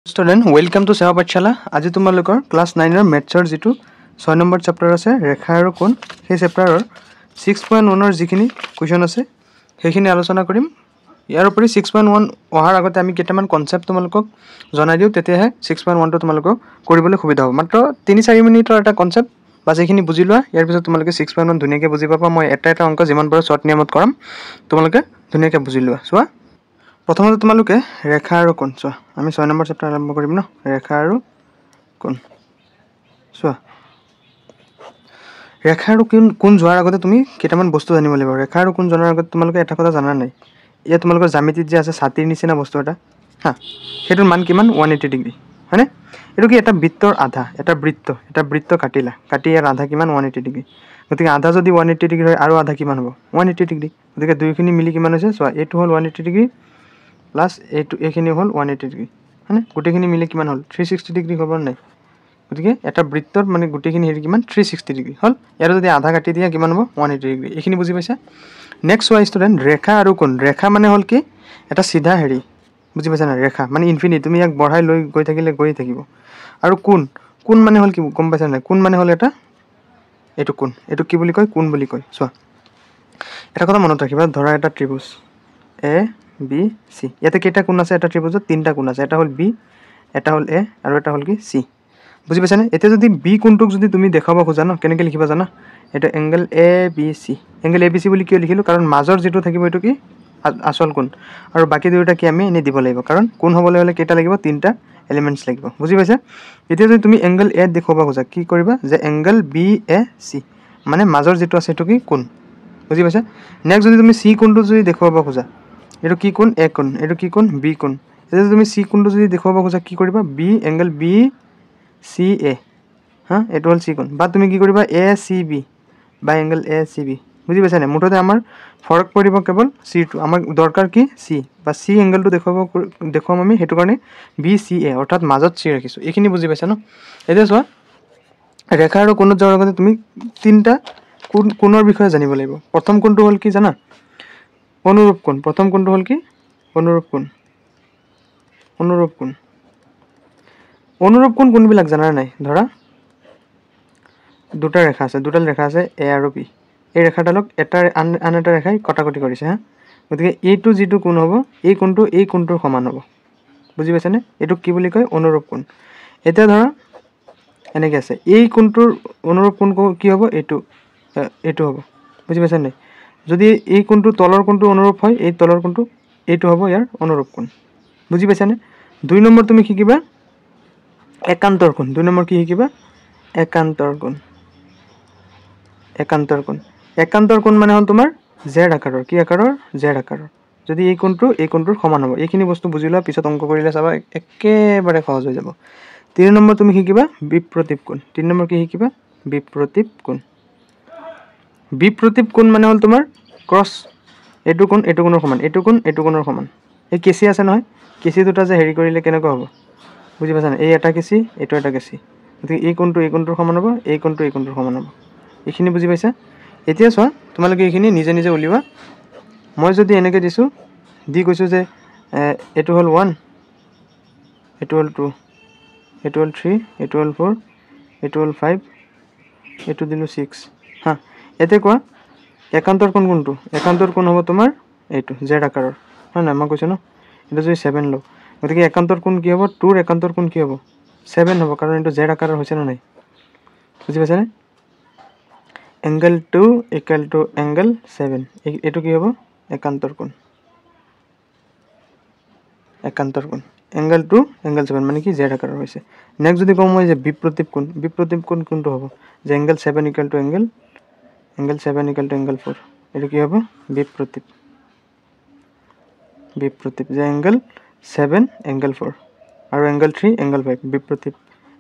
Student, welcome to Seva Pathshala. আজি তোমালোকৰ class 9 ৰ মেথছৰ যেটো 6 নম্বৰ চেপ্টাৰ আছে ৰেখা আৰু কোণ সেই চেপ্টাৰৰ 6.1 ৰ যিখিনি কোৱেশ্চন আছে সেইখিনি আলোচনা কৰিম। ইয়াৰ উপৰি 6.1 অহাৰ আগতে আমি কেইটামান কনসেপ্ট তোমালোকক জনাই দিও, তেতিয়াহে 6.1 টো তোমালোকক কৰিবলৈ সুবিধা হ'ব। মাত্ৰ 3-4 মিনিটৰ এটা কনসেপ্ট বা যেখিনি বুজি লোৱা, ইয়াৰ পিছত তোমালোকে 6.1 ধুনীয়াকৈ বুজি পাবা। মই এটা অংক যিমান পাৰো শৰ্ট নিয়মত কৰাম, তোমালোকে ধুনীয়াকৈ বুজি লোৱা। চোৱা, প্ৰথমতে তোমালোকে ৰেখা আৰু কোণ চোৱা। আমি 6 নম্বৰ চেপ্টাৰ আৰম্ভ কৰিম ন, ৰেখা আৰু কোণ। চোৱা, ৰেখা আৰু কোণ যোৱাৰ আগতে তুমি কেইটামান বস্তু জানিব লাগিব। ৰেখা আৰু কোণ জনাৰ আগতে তোমালোকে এটা কথা জানা নাই, ইয়াত তোমালোকৰ জ্যামিতিত যে আছে ছাতিৰ নিচিনা বস্তু এটা, সেইটোৰ মান কিমান? 180 ডিগ্ৰী, হয়নে? এইটো কি? এটা বৃত্তৰ আধা। এটা বৃত্ত কাটিলা, কাটি ইয়াৰ আধা কিমান? 180 ডিগ্ৰী। গতিকে আধা যদি 180 ডিগ্ৰী হয় আৰু আধা কিমান হ'ব? 180 ডিগ্ৰী। গতিকে দুইখিনি মিলি কিমান হৈছে? চোৱা, এইটো হ'ল 180 ডিগ্ৰী প্লাছ এইখিনি হ'ল 180 ডিগ্ৰী, হয়নে? গোটেইখিনি মিলি কিমান হ'ল? 360 ডিগ্ৰী হ'ব নাই? গতিকে এটা বৃত্তৰ মানে গোটেইখিনি হেৰি কিমান? 360 ডিগ্ৰী হ'ল। ইয়াৰ যদি আধা কাটি দিয়া কিমান হ'ব? 180 ডিগ্ৰী। এইখিনি বুজি পাইছা? নেক্সট চোৱা ষ্টুডেণ্ট, ৰেখা আৰু কোণ। ৰেখা মানে হ'ল কি? এটা চিধা হেৰি, বুজি পাইছা নাই? ৰেখা মানে ইনফিনিট, তুমি ইয়াক বঢ়াই লৈ গৈ থাকিলে গৈয়ে থাকিব। আৰু কোণ মানে হ'ল কি? গম পাইছা নাই? কোণ মানে হ'ল এটা, এইটো কোণ, এইটো কি বুলি কয়? কোণ বুলি কয়। চোৱা, এটা কথা মনত ৰাখিবা, ধৰা এটা ত্ৰিভুজ এ বি চি, ইয়াতে কেইটা কোণ আছে? এটা ত্ৰিভুজত 3টা কোণ আছে। এটা হ'ল বি, এটা হ'ল এ, আৰু এটা হ'ল কি? চি। বুজি পাইছানে? এতিয়া যদি বি কোণটোক যদি তুমি দেখাব খোজা ন, কেনেকৈ লিখিবা জানা? এটা angle A B C. Angle A B C বুলি কিয় লিখিলোঁ? কাৰণ মাজৰ যিটো থাকিব এইটো কি? আচল কোণ। আৰু বাকী দুয়োটা কি? আমি এনেই দিব লাগিব, কাৰণ কোণ হ'বলৈ হ'লে কেইটা লাগিব? 3টা এলিমেণ্টছ লাগিব। বুজি পাইছা? এতিয়া যদি তুমি এংগল এ দেখুৱাব খোজা, কি কৰিবা? যে এংগল বি এ চি, মানে মাজৰ যিটো আছে সেইটো কি? কোণ। বুজি পাইছা? নেক্সট যদি তুমি চি কোণটো যদি দেখুৱাব খোজা, এইটো কি কোণ? এ কোণ। এইটো কি কোণ? বি কোণ। এতিয়া তুমি চি কোণটো যদি দেখুৱাব খোজা, কি কৰিবা? বি এংগল বি চি এ, এইটো হ'ল চি কোণ। বা তুমি কি কৰিবা? এ চি বি বা এংগল এ চি বি। বুজি পাইছা নাই? মুঠতে আমাৰ ফৰক পৰিব কেৱল চিটো। আমাৰ দৰকাৰ কি? চি বা চি এংগলটো দেখুৱাম আমি, সেইটো কাৰণে বি চি এ, অৰ্থাৎ মাজত চি ৰাখিছোঁ। এইখিনি বুজি পাইছা ন? এতিয়া চোৱা, ৰেখা আৰু কোণত যোৱাৰ আগতে তুমি 3টা কোণৰ বিষয়ে জানিব লাগিব। প্ৰথম কোণটো হ'ল কি জানা? অনুৰূপ কোণ। প্ৰথম কোণটো হ'ল কি? অনুৰূপ কোণ। অনুৰূপ কোণ। অনুৰূপ কোণ কোনবিলাক জানা নাই? ধৰা দুটা ৰেখা আছে, দুডাল ৰেখা আছে এ আৰু বি। এই ৰেখাডালক আন এটা ৰেখাই কটাকটি কৰিছে, গতিকে এইটো যিটো কোণ হ'ব, এই কোণটোৰ সমান হ'ব। বুজি পাইছানে? এইটোক কি বুলি কয়? অনুৰূপ কোণ। এতিয়া ধৰা এনেকৈ আছে, এই কোণটোৰ অনুৰূপ কোণ কি হ'ব? এইটো হ'ব। বুজি পাইছা নাই? যদি এই কোণটো তলৰ কোণটো অনুৰূপ হয়, এই তলৰ কোণটো এইটো হ'ব ইয়াৰ অনুৰূপ কোণ। বুজি পাইছানে? 2 নম্বৰ তুমি শিকিবা একান্তৰ কোণ। 2 নম্বৰ কি শিকিবা? একান্তৰ কোণ। একান্তৰ কোণ। একান্তৰ কোণ মানে হ'ল তোমাৰ জেড আকাৰৰ। কি আকাৰৰ? জেড আকাৰৰ। যদি এই কোণটোৰ সমান হ'ব। এইখিনি বস্তু বুজি লোৱা, পিছত অংক কৰিলে চাবা একেবাৰে সহজ হৈ যাব। 3 নম্বৰ তুমি শিকিবা বিপ্ৰতীপ কোণ। 3 নম্বৰ কি শিকিবা? বিপ্ৰতীপ কোণ। বিপ্ৰতীপ কোণ মানে হ'ল তোমাৰ ক্ৰছ, এইটো কোণৰ সমান, এইটো কোণৰ সমান। এই কেঁচি আছে নহয়, কেঁচি দুটা যে হেৰি কৰিলে কেনেকুৱা হ'ব? বুজি পাইছা নাই? এই এটা কেঁচি, এইটো এটা কেঁচি। গতিকে এই কোণটোৰ সমান হ'ব, এই কোণটোৰ সমান হ'ব। এইখিনি বুজি পাইছা? এতিয়া চোৱা, তোমালোকে এইখিনি নিজে নিজে উলিওৱা। মই যদি এনেকৈ দিছোঁ, দি কৈছোঁ যে এইটো হ'ল 1, এইটো হ'ল 2, এইটো হ'ল 3, এইটো হ'ল 4, এইটো হ'ল 5, এইটো দিলোঁ 6, এতিয়া কোৱা একান্তৰ কোণ কোনটো? একান্তৰ কোণ হ'ব তোমাৰ এইটো জেড আকাৰৰ, হয় নাই? মই কৈছোঁ ন, এইটো যদি 7 লওঁ, গতিকে একান্তৰ কোণ কি হ'ব? 2ৰ একান্তৰ কোণ কি হ'ব? 7 হ'ব, কাৰণ এইটো জেড আকাৰৰ হৈছে নে নাই? বুজি পাইছানে? এংগল 2 ইকুৱেল টু এংগল 7, এইটো কি হ'ব? একান্তৰ কোণ। একান্তৰ কোণ। এংগল 2 এংগল 7 মানে কি? জেড আকাৰৰ হৈছে। নেক্সট যদি কওঁ মই যে বিপ্ৰতীপ কোণ, বিপ্ৰতীপ কোণ কোনটো হ'ব? যে এংগল 7 ইকুৱেল টু এংগল 4, এইটো কি হ'ব? বিপ্ৰতীপ। বিপ্ৰতীপ যে এংগল 7 এংগল 4 আৰু এংগল 3 এংগল 5, বিপ্ৰতীপ।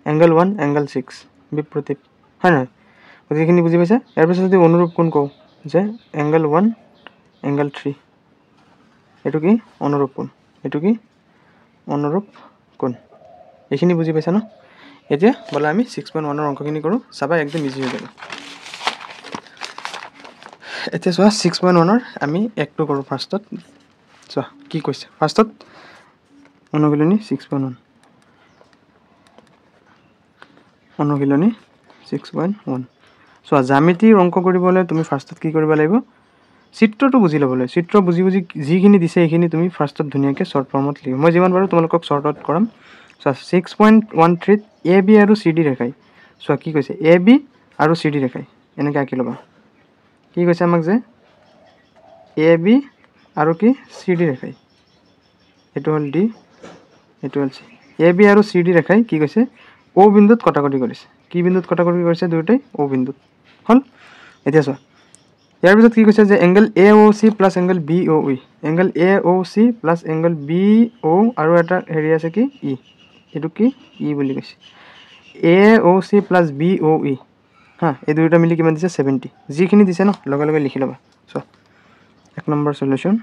এংগল 1 এংগল 6, বিপ্ৰতীপ, হয় নহয়? গতিকে এইখিনি বুজি পাইছা? ইয়াৰ পিছত যদি অনুৰূপ কোণ কওঁ, যে এংগল 1 এংগল 3, এইটো কি? অনুৰূপ কোণ। এইটো কি? অনুৰূপ কোণ। এইখিনি বুজি পাইছা ন? এতিয়া ব'লা আমি 6.1ৰ অংকখিনি কৰোঁ, চাবা একদম ইজি হৈ যাব। এতিয়া চোৱা 6.1ৰ আমি 1টো কৰোঁ ফাৰ্ষ্টত। চোৱা কি কৈছে ফাৰ্ষ্টত, অনুশীলনী 6.1। অনুশীলনী 6.1 চোৱা জ্যামিতিৰ অংক কৰিবলৈ তুমি ফাৰ্ষ্টত কি কৰিব লাগিব চিত্ৰটো বুজি ল'ব লাগিব চিত্ৰ বুজি যিখিনি দিছে এইখিনি তুমি ফাৰ্ষ্টত ধুনীয়াকৈ শ্বৰ্ট ফৰ্মত লিখিব মই যিমান পাৰোঁ তোমালোকক শ্বৰ্টত কৰাম চোৱা 6.13 এ বি আৰু চি ডি ৰেখাই চোৱা কি কৈছে এ বি আৰু চি ডি ৰেখাই এনেকৈ আঁকি ল'বা কি কৈছে আমাক যে এ বি আৰু কি চি ডি ৰেখাই এইটো হ'ল ডি এইটো হ'ল চি এ বি আৰু চি ডি ৰেখাই কি কৈছে ও বিন্দুত কটাকটি কৰিছে কি বিন্দুত কটাকটি কৰিছে দুয়োটাই ও বিন্দুত হ'ল এতিয়া চোৱা ইয়াৰ পিছত কি কৈছে যে angle A O' C plus angle B O' E angle A O' C plus angle B O' আৰু এটা হেৰি আছে কি ই এইটো কি ই বুলি কৈছে এ O' C plus B O' ই হা এই দুয়োটা মিলি কিমান দিছে 70 যিখিনি দিছে ন লগে লগে লিখি ল'বা চোৱা 1 নম্বৰ সলিউশন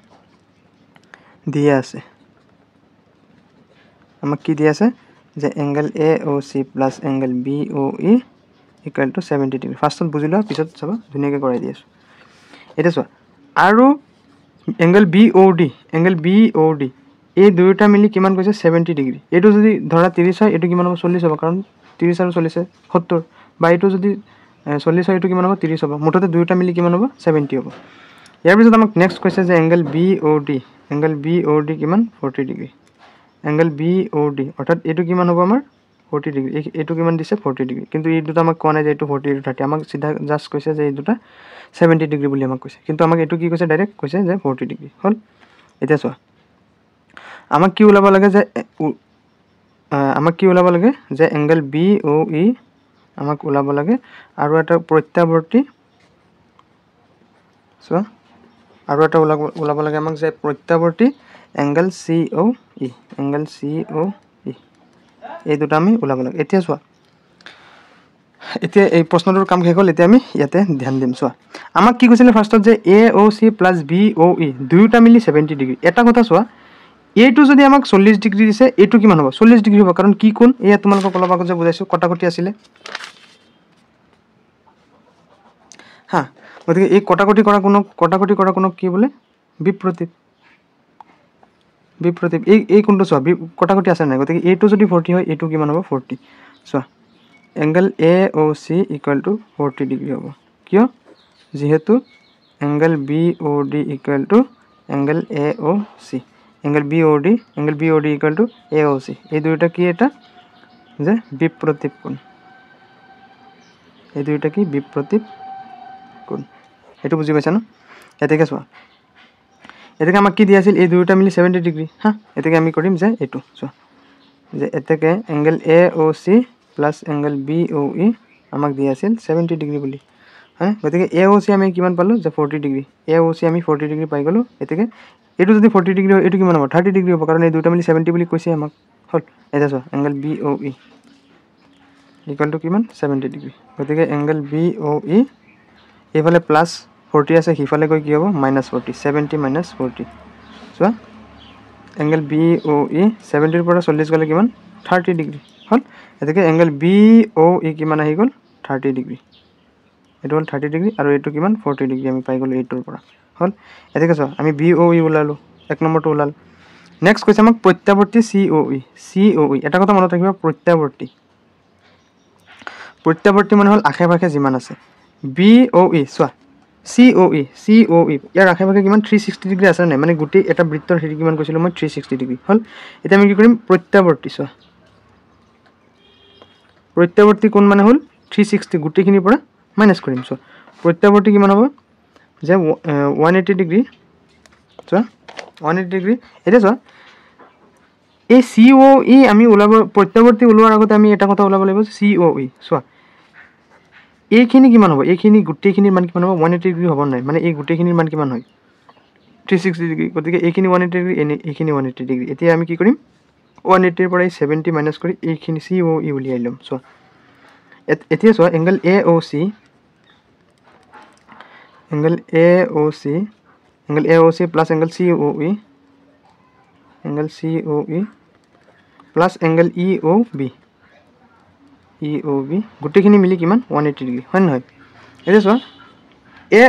দিয়া আছে আমাক কি দিয়া আছে যে angle A O' C plus angle B O' E equal to 70 degree ফাৰ্ষ্টত বুজি লোৱা পিছত চাবা ধুনীয়াকৈ কৰাই দি আছোঁ এতিয়া চোৱা আৰু এংগল বি অ' ডি এই দুয়োটা মিলি কিমান কৈছে 70 ডিগ্ৰী এইটো যদি ধৰা 30 হয় এইটো কিমান হ'ব 40 হ'ব কাৰণ 30 আৰু 40 70 বা এইটো যদি 40 হয় এইটো কিমান হ'ব 30 হ'ব মুঠতে দুয়োটা মিলি কিমান হ'ব 70 হ'ব ইয়াৰ পিছত আমাক নেক্সট কৈছে যে এংগল বি অ' ডি কিমান 40 degree angle B O' D অৰ্থাৎ এইটো কিমান হ'ব আমাৰ 40 ডিগ্ৰী এইটো কিমান দিছে 40 ডিগ্ৰী কিন্তু এই দুটা আমাক কোৱা নাই যে এইটো 40 এইটো 30 আমাক চিধা জাষ্ট কৈছে যে এই দুটা 70 ডিগ্ৰী বুলি আমাক কৈছে কিন্তু আমাক এইটো কি কৈছে ডাইৰেক্ট কৈছে যে 40 ডিগ্ৰী হ'ল এতিয়া চোৱা আমাক কি ওলাব লাগে যে এংগল বি অ' ই আমাক ওলাব লাগে আৰু এটা প্ৰত্যাৱৰ্তী চোৱা আৰু এটা ওলাব লাগে আমাক যে প্ৰত্যাৱৰ্তী এংগল চি অ' ই এই দুটা আমি ওলাব লাগে এতিয়া চোৱা এতিয়া এই প্ৰশ্নটোৰ কাম শেষ হ'ল এতিয়া আমি ইয়াতে ধ্যান দিম চোৱা আমাক কি কৈছিলে ফাৰ্ষ্টত যে এ O' C plus B O' ই দুয়োটা মিলি 70 ডিগ্ৰী এটা কথা চোৱা এইটো যদি আমাক 40 ডিগ্ৰী দিছে এইটো কিমান হ'ব 40 ডিগ্ৰী হ'ব কাৰণ কি কোণ এয়া তোমালোকক অলপ আগত যে বুজাইছোঁ কটাকটি আছিলে হা গতিকে এই কটাকটি কৰা কোণক কি বোলে বিপ্ৰতীপ এই কোণটো চোৱা কটাকটি আছে নাই গতিকে এইটো যদি 40 হয় এইটো কিমান হ'ব 40 চোৱা angle A O' C equal to 40 degree হ'ব কিয় যিহেতু angle B O' D equal to angle A O' C angle B O' D equal to A O' C এই দুয়োটা কি এটা যে বিপ্ৰতীপ কোণ এই দুয়োটা কি বিপ্ৰতীপ কোণ এইটো বুজি পাইছা ন এতেকে চোৱা এতেকে আমাক কি দিয়া আছিল এই দুয়োটা মিলি 70 ডিগ্ৰী হা এতেকে আমি কৰিম যে এইটো চোৱা যে এতেকে angle A O' C plus angle B O' E আমাক দিয়া আছিল 70 ডিগ্ৰী বুলি হা গতিকে এ অ' চি আমি কিমান পালোঁ যে 40 ডিগ্ৰী এ অ' চি আমি 40 ডিগ্ৰী পাই গ'লোঁ এতেকে এইটো যদি 40 ডিগ্ৰী হয় এইটো কিমান হ'ব 30 ডিগ্ৰী হ'ব কাৰণ এই দুটা মিলি 70 বুলি কৈছে আমাক হ'ল এতিয়া চোৱা angle B O' E equal to কিমান 70 ডিগ্ৰী গতিকে এংগল বি অ' ই এইফালে প্লাছ 40 আছে সিফালে গৈ কি হ'ব -40 70 - 40 চোৱা এংগল বি অ' ই 70ৰ পৰা 40 গ'লে কিমান 30 ডিগ্ৰী হ'ল এতেকে এংগল বি অ' ই কিমান আহি গ'ল 30 ডিগ্ৰী এইটো হ'ল 30 ডিগ্ৰী আৰু এইটো কিমান 40 ডিগ্ৰী আমি পাই গ'লোঁ এইটোৰ পৰা হ'ল এতেকে চোৱা আমি বি অ' ই ওলালোঁ 1 নম্বৰটো ওলাল নেক্সট কৈছে আমাক প্ৰত্যাৱৰ্তী চি অ' ই এটা কথা মনত ৰাখিবা প্ৰত্যাৱৰ্তী মানে হ'ল আশে পাশে যিমান আছে বি অ' ই চোৱা চি অ' ই ইয়াৰ আশে পাশে কিমান 360 ডিগ্ৰী আছে নাই মানে গোটেই এটা বৃত্তৰ হেৰি কিমান কৈছিলোঁ মই 360 ডিগ্ৰী হ'ল এতিয়া আমি কি কৰিম প্ৰত্যাৱৰ্তী চোৱা প্ৰত্যাৱৰ্তী কোণ মানে হ'ল 360 গোটেইখিনিৰ পৰা মাইনাছ কৰিম চোৱা প্ৰত্যাৱৰ্তী কিমান হ'ব যে 180 ডিগ্ৰী চোৱা 180 ডিগ্ৰী এতিয়া চোৱা এই চি অ' ই আমি ওলাব প্ৰত্যাৱৰ্তী ওলোৱাৰ আগতে আমি এটা কথা ওলাব লাগিব চি অ' ই চোৱা এইখিনি কিমান হ'ব এইখিনি গোটেইখিনিৰ মান কিমান হ'ব 180 ডিগ্ৰী হ'ব নাই মানে এই গোটেইখিনিৰ মান কিমান হয় 360 ডিগ্ৰী গতিকে এইখিনি 180 ডিগ্ৰী এইখিনি 180 ডিগ্ৰী এতিয়া আমি কি কৰিম 180ৰ পৰা 70 মাইনাছ কৰি এইখিনি চি অ' ই উলিয়াই ল'ম চোৱা এতিয়া চোৱা angle A O' C plus angle C O' E plus angle E O' B গোটেইখিনি মিলি কিমান 180 ডিগ্ৰী হয় নহয় এতিয়া চোৱা এ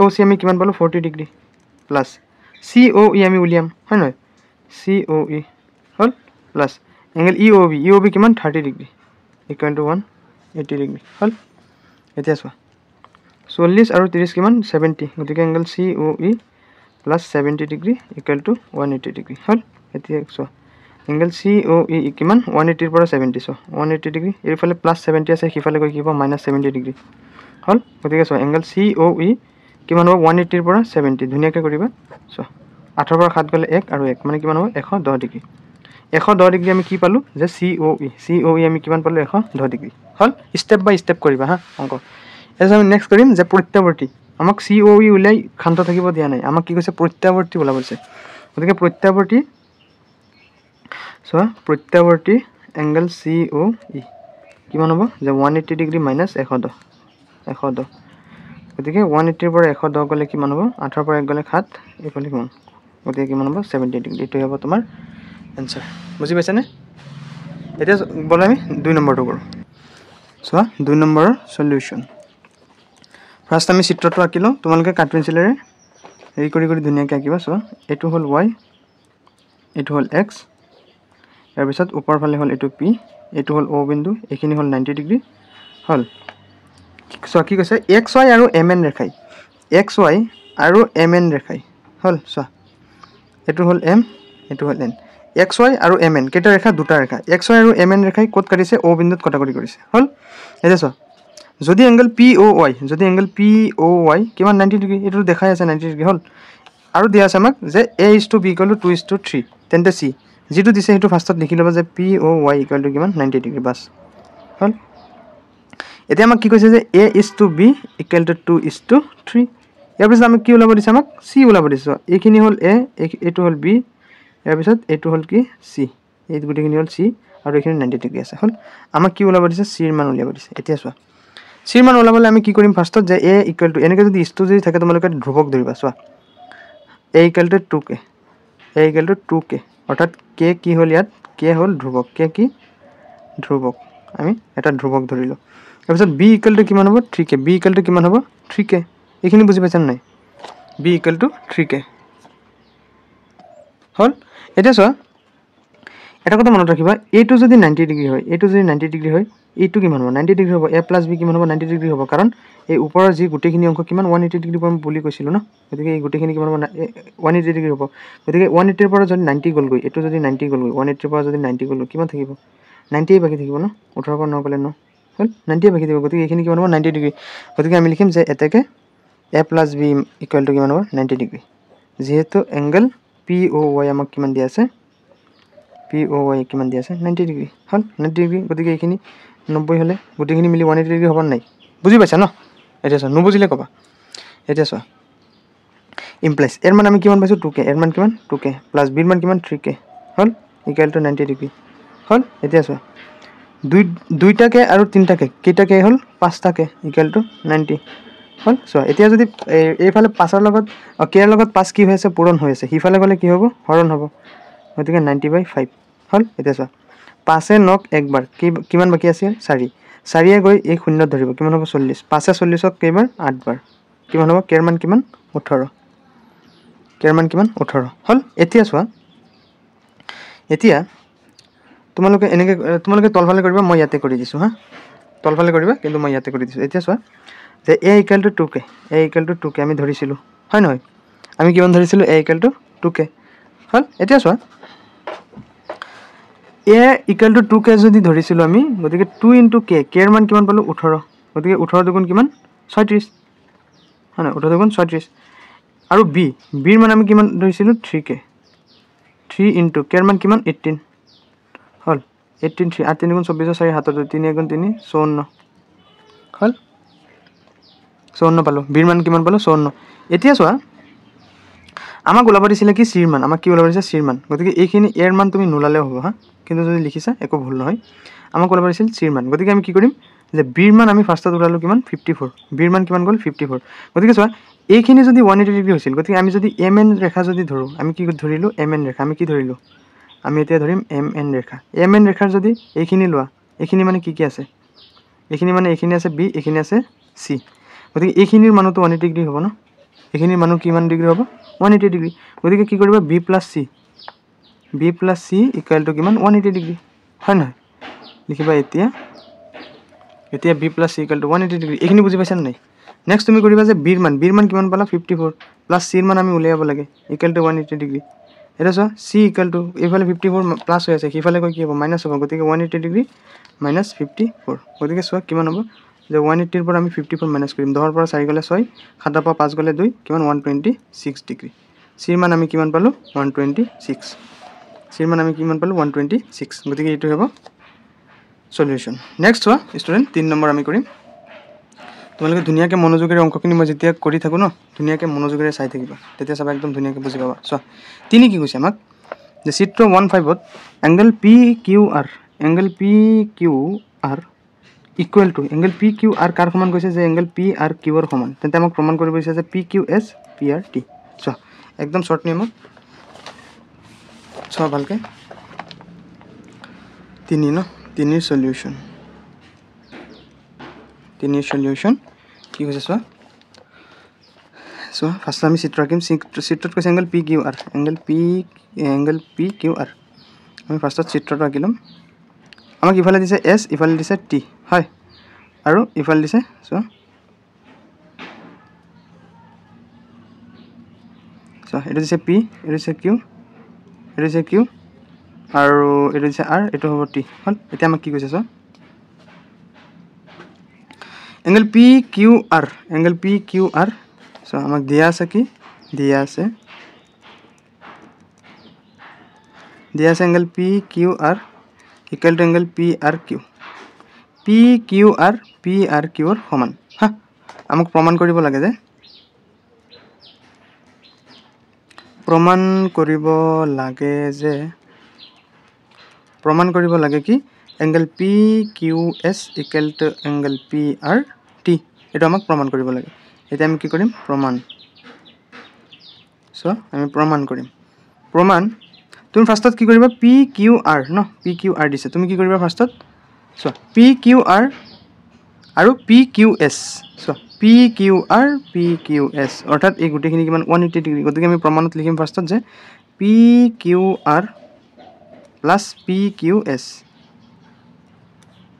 অ' চি আমি কিমান পালোঁ 40 ডিগ্ৰী প্লাছ চি অ' ই আমি উলিয়াম হয় নহয় চি অ' ই হ'ল plus angle E O' B কিমান 30 ডিগ্ৰী ইকুৱেল টু 1 80 ডিগ্ৰী হ'ল এতিয়া চোৱা 40 আৰু 30 কিমান 70 গতিকে angle COE plus 70 degree equal to 180 degree হ'ল এতিয়া চোৱা এংগল COE কিমান 180 ৰ পৰা 70 চোৱা 180 ডিগ্ৰী এইফালে প্লাছ 70 আছে সিফালে গৈ কি হ'ব মাইনাছ 70 ডিগ্ৰী হ'ল গতিকে চোৱা এংগল COE কিমান হ'ব 180 ৰ পৰা 70 ধুনীয়াকৈ কৰিবা চোৱা 8 ৰ পৰা 7 গ'লে 1 আৰু 1 মানে কিমান হ'ব 110 ডিগ্ৰী 110 ডিগ্ৰী আমি কি পালোঁ যে COE আমি কিমান পালোঁ 110 ডিগ্ৰী হ'ল ষ্টেপ বাই ষ্টেপ কৰিবা হা অংক এজ আমি নেক্সট কৰিম যে প্ৰত্যাৱৰ্তী আমাক COE উলিয়াই ক্ষান্ত থাকিব দিয়া নাই আমাক কি কৈছে প্ৰত্যাৱৰ্তী ওলাব দিছে গতিকে প্ৰত্যাৱৰ্তী চোৱা প্ৰত্যাৱৰ্তী এংগল COE কিমান হ'ব যে 180 ডিগ্ৰী মাইনাছ 110 গতিকে 180 ৰ পৰা 110 গ'লে কিমান হ'ব 8 ৰ পৰা 1 গ'লে 7 এইফালে কিমান গতিকে কিমান হ'ব 70 ডিগ্ৰী এইটোৱে হ'ব তোমাৰ এনচাৰ বুজি পাইছানে এতিয়া ব'লা আমি 2 নম্বৰটো কৰোঁ চোৱা 2 নম্বৰৰ সলিউশ্যন ফাৰ্ষ্ট আমি চিত্ৰটো আঁকিলোঁ তোমালোকে কাঠ পেঞ্চিলেৰে হেৰি কৰি কৰি ধুনীয়াকৈ আঁকিবা চোৱা এইটো হ'ল y এইটো হ'ল x ইয়াৰ পিছত ওপৰ ফালে হ'ল এইটো p এইটো হ'ল o বিন্দু এইখিনি হ'ল 90 ডিগ্ৰী হ'ল চোৱা কি কৈছে xy আৰু mn ৰেখাই xy আৰু mn ৰেখাই হ'ল চোৱা এইটো হ'ল m এইটো হ'ল n xy আৰু mn কেইটা ৰেখা দুটা ৰেখা xy আৰু mn ৰেখাই ক'ত কাটিছে o বিন্দুত কটাকটি কৰিছে হ'ল এতিয়া চোৱা যদি এংগল POY কিমান 90 ডিগ্ৰী এইটো দেখাই আছে 90 ডিগ্ৰী হ'ল আৰু দিয়া আছে আমাক যে A/B = 2:3 তেন্তে C যেটো দিছে সেইটো ফাৰ্ষ্টত লিখি ল'বা যে POY = কিমান 90 ডিগ্ৰী বাস হ'ল এতিয়া আমাক কি কৈছে যে A/B = 2:3 ইয়াৰ পিছত আমাক কি ওলাব দিছে আমাক C ওলাব দিছে এইখিনি হ'ল A এইটো হ'ল B ইয়াৰ পিছত এইটো হ'ল কি C এই গুটিখিনি হ'ল C আৰু এইখিনি 90 ডিগ্ৰী আছে হ'ল আমাক কি ওলাব দিছে C ৰ মান উলিয়াব দিছে এতিয়া চোৱা C ৰ মান ওলাবলৈ আমি কি কৰিম ফাৰ্ষ্টত যে A = এনেকৈ যদি ইষ্টু যদি থাকে তোমালোকে ধ্ৰুৱক ধৰিবা চোৱা A = 2k A = 2k অৰ্থাৎ k কি হ'ল ইয়াত k হ'ল ধ্ৰুৱক k কি ধ্ৰুৱক আমি এটা ধ্ৰুৱক ধৰিলো তাৰপিছত B = কিমান হ'ব 3k B = কিমান হ'ব 3k এইখিনি বুজি পাইছা নাই B = 3k হ'ল এতিয়া চোৱা এটা কথা মনত ৰাখিবা এইটো যদি 90 ডিগ্ৰী হয় এইটো যদি 90 ডিগ্ৰী হয় এইটো কিমান হ'ব 90 ডিগ্ৰী হ'ব A + B কিমান হ'ব 90 ডিগ্ৰী হ'ব কাৰণ এই ওপৰৰ যি গুটিখিনি অংশ কিমান 180 ডিগ্ৰী পাম বুলি কৈছিলো না গতিকে এই গুটিখিনি কিমান হ'ব 180 ডিগ্ৰী হ'ব গতিকে 180 ৰ পৰা যদি 90 গ'ল গৈ এইটো যদি 90 গ'ল গৈ 180 ৰ পৰা যদি 90 গ'ল কিমান থাকিব 90 বাকি থাকিব না 18 ৰ পৰা 9 গ'লে 9 হ'ল 90 বাকি থাকিব গতিকে এইখিনি কিমান হ'ব 90 ডিগ্ৰী গতিকে আমি লিখিম যে এটাকে A + B = কিমান হ'ব 90 ডিগ্ৰী যেহেতু এংগল POY আমাক কিমান দিয়া আছে POY কিমান দিয়া আছে 90 ডিগ্ৰী হ'ল 90 ডিগ্ৰী গতিকে এইখিনি 90 হ'লে গুটিখিনি মিলি 180 ডিগ্ৰী হ'ব নাই বুজি পাইছা ন এতিয়া চোৱা নুবুজিলে ক'বা এতিয়া চোৱা ইমপ্লাইজ এৰ মান আমি কিমান পাইছোঁ 2k এৰ মান কিমান 2k প্লাছ b ৰ মান কিমান 3k হ'ল = 90 ডিগ্ৰী হ'ল এতিয়া চোৱা দুইটাকে আৰু তিনিটাকে কেইটাকে হ'ল পাঁচটাকে = 90 হ'ল চোৱা এতিয়া যদি এইফালে 5 ৰ লগত k ৰ লগত 5 কি হৈ আছে পূৰণ হৈ আছে সিফালে গ'লে কি হ'ব হৰণ হ'ব গতিকে 90/5 হ'ল এতিয়া চোৱা 5 এ 9ক একবাৰ কিমান বাকি আছে 4 এ গৈ এই শূন্য ধৰিব কিমান হ'ব 40 5 এ 40ক কেইবাৰ 8 বাৰ কিমান হ'ব k ৰ মান কিমান 18 k ৰ মান কিমান 18 হ'ল এতিয়া চোৱা এতিয়া তোমালোকে তলফালে কৰিবা মই ইয়াতে কৰি দিছো হা তলফালে কৰিবা কিন্তু মই ইয়াতে কৰি দিছো এতিয়া চোৱা যে A = 2k A = 2k আমি ধৰিছিলো হয় নহয় আমি কিমান ধৰিছিলো A = 2k হ'ল এতিয়া চোৱা A = 2k যদি ধৰিছিলো আমি গতিকে 2 * k k ৰ মান কিমান পালো 18 গতিকে 18 দুগুণ কিমান 36 হয় না 18 দুগুণ 36 আৰু b ৰ মান আমি কিমান ধৰিছিলো 3k 3 * k ৰ মান কিমান 18 হ'ল 18 3 8 3 24 4 7 3 1 3 54 হ'ল 54 পালো b ৰ মান কিমান পালো 54 এতিয়া চোৱা আমাক ওলাব দিছিলে কি c ৰ মান আমাক কি ওলাব দিছে c ৰ মান গতিকে এইখিনি a ৰ মান তুমি নোলালেও হ'ব হা কিন্তু যদি লিখিছা একো ভুল নহয় আমাক ওলাব দিছিল c ৰ মান গতিকে আমি কি কৰিম যে b ৰ মান আমি ফাৰ্ষ্টত ওলালো কিমান 54 b ৰ মান কিমান গ'ল 54 গতিকে চোৱা এইখিনি যদি 180 ডিগ্ৰী হৈছিল গতিকে আমি যদি mn ৰেখা যদি ধৰো আমি কি ধৰিলো mn ৰেখা আমি কি ধৰিলো আমি এতিয়া ধৰিম mn ৰেখা mn ৰেখাৰ যদি এইখিনি লোৱা এইখিনি মানে কি আছে এইখিনি মানে এইখিনি আছে b এইখিনি আছে c গতিকে এইখিনিৰ মানটো 180 ডিগ্ৰী হ'ব ন এইখিনিৰ মানো কিমান ডিগ্ৰী হ'ব 180 ডিগ্ৰী গতিকে কি কৰিবা b + c = কিমান 180 ডিগ্ৰী হয় নহয় লিখিবা এতিয়া এতিয়া b + c = 180 ডিগ্ৰী এইখিনি বুজি পাইছা নাই নেক্সট তুমি কৰিবা যে b ৰ মান কিমান পালা 54 প্লাস c ৰ মান আমি উলিয়াব লাগে = 180 ডিগ্ৰী এটা চোৱা c = এইফালে 54 প্লাস হৈ আছে সিফালে কৈ কি হ'ব মাইনাস হ'ব গতিকে 180 ডিগ্ৰী - 54 গতিকে চোৱা কিমান হ'ব যে 180 ৰ পৰা আমি 54 মাইনাস কৰিম 10 ৰ পৰা 4 গলে 6 7 ৰ পৰা 5 গলে 2 কিমান 126 ডিগ্ৰী c ৰ মান আমি কিমান পালো 126 c ৰ মান আমি কিমান পালো 126 গতিকে এইটো হ'ব সলিউশন নেক্সট চোৱা ষ্টুডেন্ট 3 নম্বৰ আমি কৰিম তোমালোকে ধুনিয়াকে মনোযোগেৰে অংকখিনি মই যেতিয়া কৰি থাকো ন ধুনিয়াকে মনোযোগেৰে চাই থাকিবা তেতিয়া সব একদম ধুনিয়াকে বুজি পাবা চোৱা তিনি কি কৈছে আমাক যে চিত্ৰ 15 ত angle PQR equal to angle PQR কাৰ সমান কৈছে যে এংগল PRQ ৰ সমান তেন্তে আমাক প্ৰমাণ কৰিব বিচাৰিছে যে PQS PRT চোৱা একদম শৰ্ট নিয়মত চোৱা ভালকে তিনি ন তিনিৰ সলিউশন তিনিৰ সলিউশন কি হৈছে চোৱা চোৱা ফাৰ্স্ট আমি চিত্ৰ আঁকিম চিত্ৰত কৈছে এংগল PQR এংগল PQR আমি ফাৰ্স্টত চিত্ৰটো আঁকিলাম আমাক ইফালে দিছে S ইফালে দিছে T হয় আৰু ইফালে দিছে চোৱা চোৱা এটা দিছে P এটা দিছে Q এটা দিছে Q আৰু এটা দিছে R এটো হ'ব T হল এতিয়া আমাক কি কৈছে চোৱা এংগল PQR সো আমাক দিয়া আছে কি দিয়া আছে angle PQR equal to angle PRQ ৰ সমান হা আমাক প্ৰমাণ কৰিব লাগে যে কি angle PQS equal to angle PRT এটা আমাক প্ৰমাণ কৰিব লাগে এতিয়া আমি কি কৰিম প্ৰমাণ সো আমি প্ৰমাণ কৰিম প্ৰমাণ তুমি ফাৰ্স্টত কি কৰিবা PQR ন PQR দিছে তুমি কি কৰিবা ফাৰ্স্টত সো PQR আৰু PQS সো PQS অৰ্থাৎ এই গুটেখিনি কিমান 180 ডিগ্ৰী গতিকে আমি প্ৰমাণত লিখিম ফাৰ্স্টত যে PQR প্লাস PQS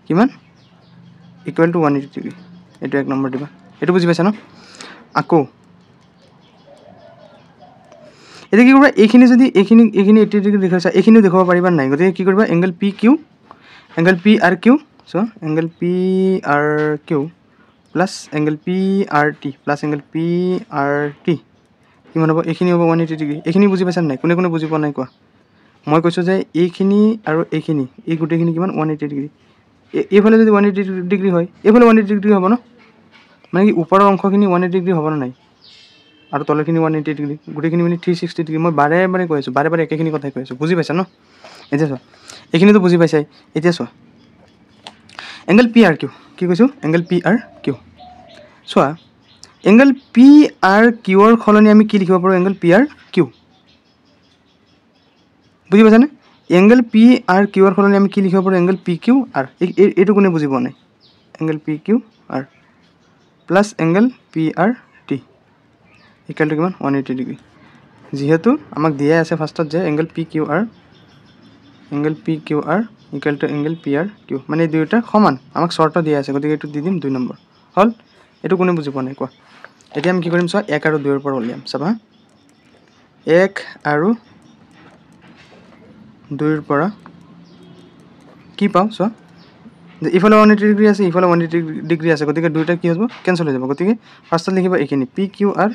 কিমান ইকুৱেল টু 180 ডিগ্ৰী এটো এক নম্বৰ দিবা এটো বুজি পাইছা ন আকৌ এটা কি কৰিবা এইখিনি যদি এইখিনি 80 ডিগ্ৰী দেখাইছা এইখিনিও দেখাব পাৰিবা নাই গতিকে কি কৰিবা angle PRQ so angle PRQ plus angle PRT plus angle PRT কিমান হ'ব এইখিনি হ'ব 180 ডিগ্ৰী এইখিনি বুজি পাইছা নাই কোনে কোনে বুজি পোৱা নাই কোৱা মই কৈছো যে এইখিনি আৰু এইখিনি এই গুটেখিনি কিমান 180 ডিগ্ৰী এইফালে যদি 180 ডিগ্ৰী হয় এইফালে 180 ডিগ্ৰী হ'ব ন মানে কি ওপৰৰ অংশখিনি 180 ডিগ্ৰী হ'ব না নাই আৰু তলখিনি 180 ডিগ্ৰী গুটেখিনি মানে 360 ডিগ্ৰী মই বাৰে বাৰে কৈ আছো বাৰে বাৰে একেখিনি কথাই কৈ আছো বুজি পাইছা ন এতিয়া চোৱা এইখিনিতো বুজি পাইছাই এতিয়া চোৱা এংগল PRQ কি কৈছো এংগল PRQ চোৱা এংগল PRQ ৰ খলনি আমি কি লিখিব পাৰো এংগল PRQ বুজি পাইছানে এংগল PRQ ৰ খলনি আমি কি লিখিব পাৰো এংগল PQR এটো কোনে বুজি পোৱা নাই angle PQR plus angle PRT equal to কিমান 180 ডিগ্ৰী যেহেতু আমাক দিয়া আছে ফাৰ্স্টত যে angle PQR equal to angle PRQ মানে দুইটা সমান আমাক শৰ্ত দিয়া আছে গতিকে এটো দি দিম 2 নম্বৰ হল এটো কোনে বুজি পোৱা নাই কোৱা এতিয়া আমি কি কৰিম চোৱা 1 আৰু 2 ৰ পৰা উলিয়াম চাবা 1 আৰু 2 ৰ পৰা কি পাও চোৱা যে ইফালে 180 ডিগ্ৰী আছে ইফালে 180 ডিগ্ৰী আছে গতিকে দুইটা কি হ'ব কেনসেল হৈ যাব গতিকে ফাৰ্স্টত লিখিবা এইখিনি PQR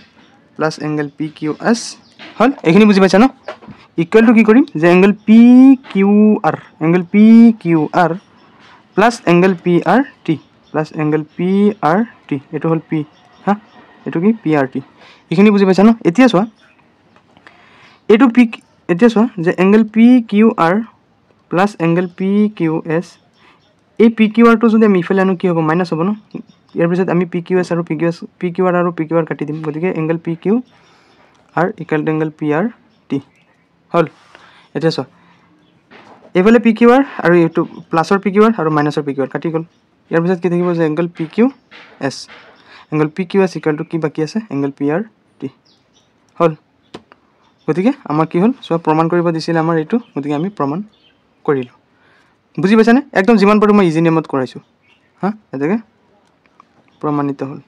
প্লাস এংগল PQS হল এইখিনি বুজি পাইছা ন ইকুৱেল টু কি কৰিম যে angle PQR plus angle PRT এটো হল P হা এটো কি PRT এইখিনি বুজি পাইছা ন এতিয়া চোৱা এটো এতিয়া চোৱা যে angle PQR plus angle PQS এই PQR টো যদি আমি ইফালে আনো কি হ'ব মাইনাস হ'ব ন ইয়াৰ পিছত আমি PQR আৰু PQR কাটি দিম গতিকে angle PQR equal to angle PRT হল এতিয়া চোৱা এইফালে PQR আৰু এটো প্লাসৰ PQR আৰু মাইনাসৰ PQR কাটি গল ইয়াৰ পিছত কি থাকিব যে এংগল PQS ইকুৱেল টু কি বাকি আছে এংগল PRT হল গতিকে আমাৰ কি হল সব প্ৰমাণ কৰিব দিছিল আমাৰ এটো গতিকে আমি প্ৰমাণ কৰিলো বুজি পাইছানে একদম যিমান পাৰো মই ইজি নিয়মত কৰাইছো হা এটাকে প্ৰমাণিত হ'ল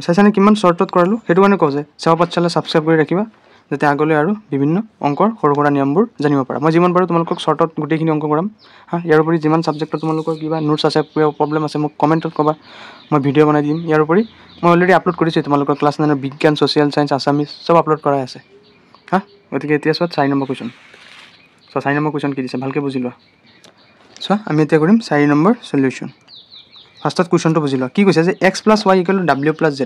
চাইছানে কিমান শ্বৰ্টত কৰালোঁ সেইটো কাৰণে কওঁ যে চাব পাঠশালা ছাবস্ক্ৰাইব কৰি ৰাখিবা যাতে আগলৈ আৰু বিভিন্ন অংকৰ সৰু সুৰা নিয়মবোৰ জানিব পাৰা মই যিমান পাৰোঁ তোমালোকক শ্বৰ্টত গোটেইখিনি অংক কৰাম হা ইয়াৰ উপৰি যিমান ছাবজেক্টত তোমালোকৰ কিবা নোটছ আছে প্ৰব্লেম আছে মোক কমেণ্টত ক'বা মই ভিডিঅ' বনাই দিম ইয়াৰ উপৰি মই অলৰেডি আপলোড কৰিছোঁ তোমালোকৰ ক্লাছ 9 বিজ্ঞান ছ'চিয়েল চায়েন্স আছামিজ চব আপলোড কৰাই আছে হা গতিকে এতিয়া চোৱা 4 নম্বৰ কুৱেশ্যন চোৱা 4 নম্বৰ কুৱেশ্যন কি দিছে ভালকৈ বুজি লোৱা চোৱা আমি এতিয়া কৰিম 4 নম্বৰ সলিউশ্যন ফাৰ্ষ্টত কুৱেশ্যনটো বুজি লোৱা কি কৈছে যে x + y = w + z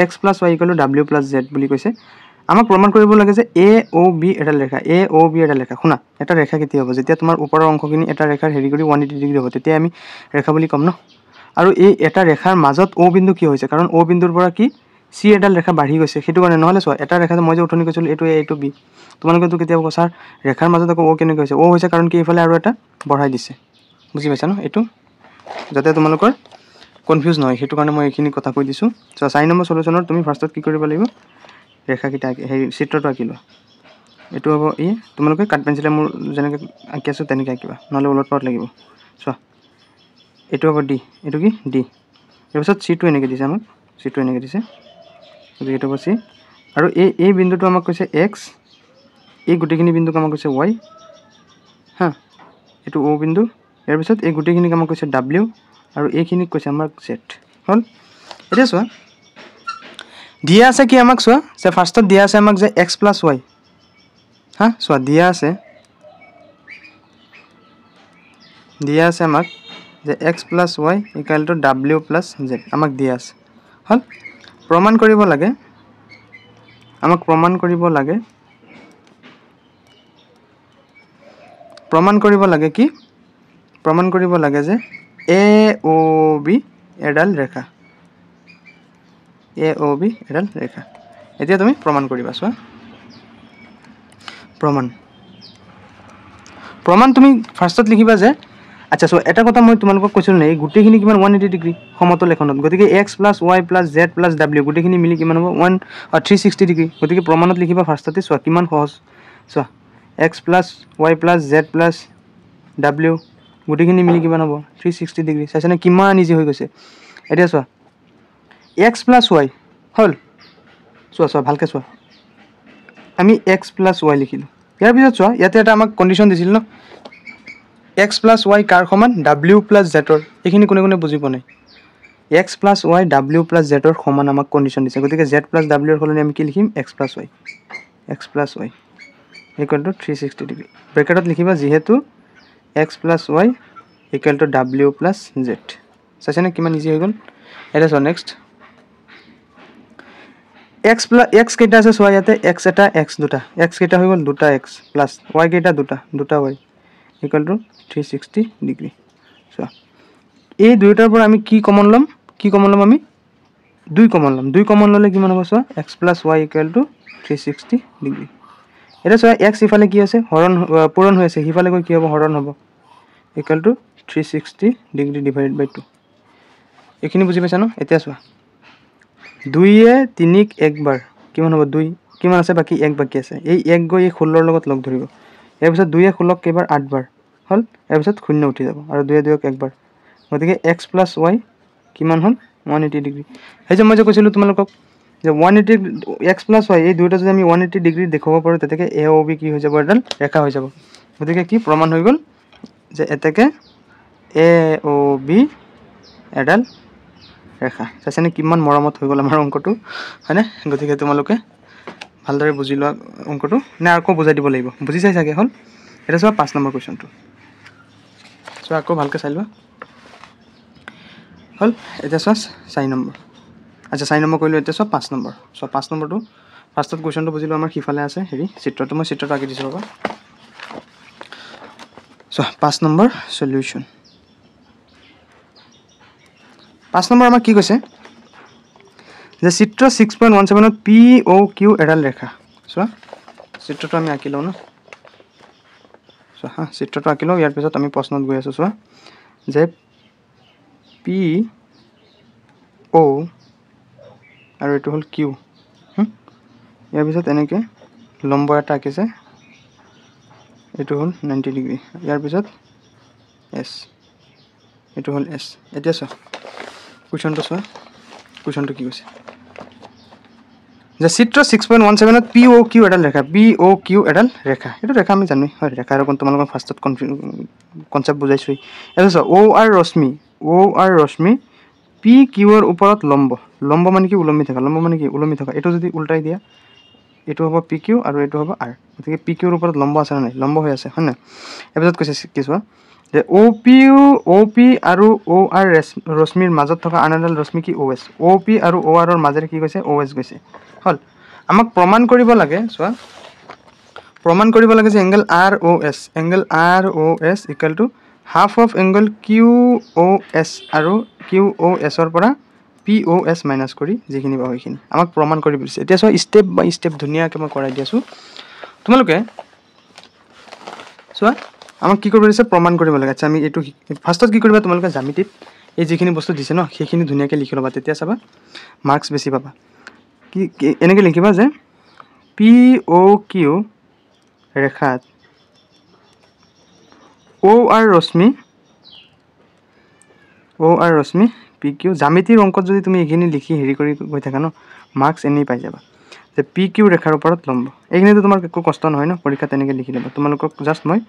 x + y = w + z বুলি কৈছে আমাক প্ৰমাণ কৰিব লাগে যে a o b এটা ৰেখা a o b এটা ৰেখা শুনা এটা ৰেখা কেতিয়া হ'ব যেতিয়া তোমাৰ ওপৰৰ অংশখিনি এটা ৰেখাৰ হেৰি কৰি 180 ডিগ্ৰী হ'ব তেতিয়া আমি ৰেখা বুলি ক'ম ন আৰু এই এটা ৰেখাৰ মাজত o বিন্দু কি হৈছে কাৰণ o বিন্দুৰ পৰা কি c এডাল ৰেখা বাঢ়ি গৈছে সেইটো কাৰণে নহ'লে চোৱা এটা ৰেখা মই যে উঠনি কৈছিলোঁ এইটো a এইটো b তোমালোকেতো কেতিয়াবা কৈছা ৰেখাৰ মাজত আকৌ o কেনেকৈ হৈছে o হৈছে কাৰণ কি এইফালে আৰু এটা বঢ়াই দিছে বুজি পাইছা ন এইটো যাতে তোমালোকৰ কনফিউজ নহয় সেইটো কাৰণে মই এইখিনি কথা কৈ দিছোঁ চ' 4 নম্বৰ সলিউশ্যনৰ তুমি ফাৰ্ষ্টত কি কৰিব লাগিব ৰেখাকেইটা হেৰি চিত্ৰটো আঁকি লোৱা এইটো হ'ব তোমালোকে কাঠ পেঞ্চিলে মোৰ যেনেকৈ আঁকি আছোঁ তেনেকৈ আঁকিবা নহ'লে ওলট পালট লাগিব চোৱা এইটো হ'ব ডি এইটো কি ডি তাৰপিছত চিটো এনেকৈ দিছে আমাক চিটো এনেকৈ দিছে গতিকে এইটো হ'ব চি আৰু এই বিন্দুটো আমাক কৈছে এক্স এই গোটেইখিনি বিন্দুক আমাক কৈছে ৱাই হা এইটো অ' বিন্দু ইয়াৰ পিছত এই গোটেইখিনিক আমাক কৈছে ডাব্লিউ আৰু এইখিনিক কৈছে আমাক জেড হ'ল এতিয়া চোৱা দিয়া আছে কি আমাক চোৱা যে ফাৰ্ষ্টত দিয়া আছে আমাক যে এক্স প্লাছ ৱাই হা চোৱা দিয়া আছে আমাক যে x plus Y equal to W plus Z আমাক দিয়া আছে হ'ল প্ৰমাণ কৰিব লাগে আমাক প্ৰমাণ কৰিব লাগে কি প্ৰমাণ কৰিব লাগে যে এ অ' বি এডাল ৰেখা এতিয়া তুমি প্ৰমাণ কৰিবা চোৱা প্ৰমাণ তুমি ফাৰ্ষ্টত লিখিবা যে আচ্ছা চোৱা এটা কথা মই তোমালোকক কৈছিলোঁ নে এই গোটেইখিনি কিমান 180 ডিগ্ৰী সমতল এখনত গতিকে x plus Y plus Z plus W গোটেইখিনি মিলি কিমান হ'ব 360 ডিগ্ৰী গতিকে প্ৰমাণত লিখিবা ফাৰ্ষ্টতে চোৱা কিমান সহজ চোৱা x plus Y plus Z plus W গোটেইখিনি মিলি কিমান হ'ব 360 ডিগ্ৰী চাইছানে কিমান ইজি হৈ গৈছে এতিয়া চোৱা এক্স প্লাছ ৱাই হ'ল চোৱা ভালকৈ চোৱা আমি এক্স প্লাছ ৱাই লিখিলোঁ ইয়াৰ পিছত চোৱা ইয়াতে এটা আমাক কণ্ডিশ্যন দিছিল ন এক্স প্লাছ ৱাই কাৰ সমান ডাব্লিউ প্লাছ জেডৰ এইখিনি কোনে বুজি পোৱা নাই X plus Y W plus জেডৰ সমান আমাক কণ্ডিশ্যন দিছে গতিকে জেড প্লাছ ডাব্লিউৰ সলনি আমি কি লিখিম X plus Y equal to 360 degree ব্ৰেকেটত লিখিবা যিহেতু X plus Y equal to W plus Z চাইছেনে কিমান ইজি হৈ গ'ল এতিয়া চোৱা নেক্সট এক্স কেইটা আছে চোৱা ইয়াতে এক্স এটা এক্স দুটা এক্স কেইটা হৈ গ'ল দুটা এক্স প্লাছ ৱাই কেইটা দুটা ৱাই ইকুৱেল টু 360 ডিগ্ৰী চোৱা এই দুয়োটাৰ পৰা আমি কি কমন ল'ম আমি 2 কমন ল'লে কিমান হ'ব চোৱা x plus Y equal to 360 degree এতিয়া চোৱা এক্স ইফালে কি আছে পূৰণ হৈ আছে সিফালে গৈ কি হ'ব হৰণ হ'ব ইকুৱেল টু 360 ডিগ্ৰী ডিভাইডেড বাই 2 এইখিনি বুজি পাইছা ন এতিয়া চোৱা 2-এ 3-ক একবাৰ কিমান হ'ব 2 কিমান আছে বাকী 1 বাকী আছে এই 1 গৈ এই 16ৰ লগত লগ ধৰিব ইয়াৰ পিছত 2-এ 16ক কেইবাৰ 8 বাৰ হ'ল ইয়াৰ পিছত 0 উঠি যাব আৰু 2-এ 2ক একবাৰ গতিকে এক্স প্লাছ ৱাই কিমান হ'ল 180 ডিগ্ৰী সেই যে মই যে কৈছিলোঁ তোমালোকক যে 180 এক্স প্লাছ ৱাই এই দুয়োটা যদি আমি 180 ডিগ্ৰী দেখুৱাব পাৰোঁ তেতিয়াকে এ অ' বি কি হৈ যাব এডাল ৰেখা হৈ যাব গতিকে কি প্ৰমাণ হৈ গ'ল যে এতেকে এ অ' বি এডাল ৰেখা চাইছেনে কিমান মৰমত হৈ গ'ল আমাৰ অংকটো হয়নে গতিকে তোমালোকে ভালদৰে বুজি লোৱা অংকটো নে আকৌ বুজাই দিব লাগিব বুজি চাই চাগে হ'ল এতিয়া চোৱা 5 নম্বৰ কুৱেশ্যনটো চোৱা আকৌ ভালকৈ চাই লোৱা হ'ল এতিয়া চোৱা 4 নম্বৰ আচ্ছা 4 নম্বৰ কৰিলোঁ এতিয়া চোৱা 5 নম্বৰ চোৱা 5 নম্বৰটো ফাৰ্ষ্টত কুৱেশ্যনটো বুজিলোঁ আমাৰ সিফালে আছে হেৰি চিত্ৰটো মই চিত্ৰটো আঁকি দিছোঁ ৰ'বা চোৱা 5 নম্বৰ সলিউশ্যন 5 নম্বৰ আমাক কি কৈছে যে চিত্ৰ 6.17ত পি অ' কিউ এডাল ৰেখা চোৱা চিত্ৰটো আমি আঁকি লওঁ ন চোৱা হা চিত্ৰটো আঁকি লওঁ ইয়াৰ পিছত আমি প্ৰশ্নত গৈ আছোঁ চোৱা যে পি অ' আৰু এইটো হ'ল কিউ ইয়াৰ পিছত এনেকৈ লম্ব এটা আঁকিছে এইটো হ'ল 90 ডিগ্ৰী ইয়াৰ পিছত এছ এইটো হ'ল এছ এতিয়া চোৱা কুৱেশ্যনটো চোৱা কুৱেশ্যনটো কি কৈছে যে চিত্ৰ 6.17 পি অ' কিউ এডাল ৰেখা পি অ' কিউ এডাল ৰেখা এইটো ৰেখা আমি জানোৱেই হয় ৰেখা আৰু তোমালোকক ফাৰ্ষ্টত কনচেপ্ট বুজাইছোৱেই এইটো চোৱা অ' আৰ ৰশ্মি পি কিউৰ ওপৰত লম্ব মানে কি ওলমি থকা এইটো যদি উল্টাই দিয়া এইটো হ'ব পি কিউ আৰু এইটো হ'ব আৰ গতিকে পি কিউৰ ওপৰত লম্ব আছে নে নাই লম্ব হৈ আছে হয় নাই তাৰপিছত কৈছে কি চোৱা যে অ' পি আৰু অ' আৰ ৰশ্মিৰ মাজত থকা আন এডাল ৰশ্মি কি অ' এছ অ' পি আৰু অ' আৰৰ মাজেৰে কি গৈছে অ' এছ গৈছে হ'ল আমাক প্ৰমাণ কৰিব লাগে চোৱা প্ৰমাণ কৰিব লাগে যে angle R O' S equal to half of angle Q O' S আৰু কিউ অ' এছৰ পৰা পি অ' এছ মাইনাছ কৰি যিখিনি পাওঁ সেইখিনি আমাক প্ৰমাণ কৰিব দিছে এতিয়া চোৱা ষ্টেপ বাই ষ্টেপ ধুনীয়াকৈ মই কৰাই দি আছোঁ তোমালোকে চোৱা আমাক কি কৰিব দিছে প্ৰমাণ কৰিব লাগে আচ্ছা আমি এইটো ফাৰ্ষ্টত কি কৰিবা তোমালোকে জ্যামিতিত এই যিখিনি বস্তু দিছে ন সেইখিনি ধুনীয়াকৈ লিখি ল'বা তেতিয়া চাবা মাৰ্কছ বেছি পাবা কি এনেকৈ লিখিবা যে পি অ' কিউ ৰেখাত অ' আৰ ৰশ্মি পি কিউ জ্যামিতিৰ অংকত যদি তুমি এইখিনি লিখি হেৰি কৰি গৈ থাকা ন মাৰ্কছ এনেই পাই যাবা যে পি কিউ ৰেখাৰ ওপৰত লম্ব এইখিনিতো তোমাৰ একো কষ্ট নহয় ন পৰীক্ষাত তেনেকৈ লিখি ল'বা তোমালোকক জাষ্ট মই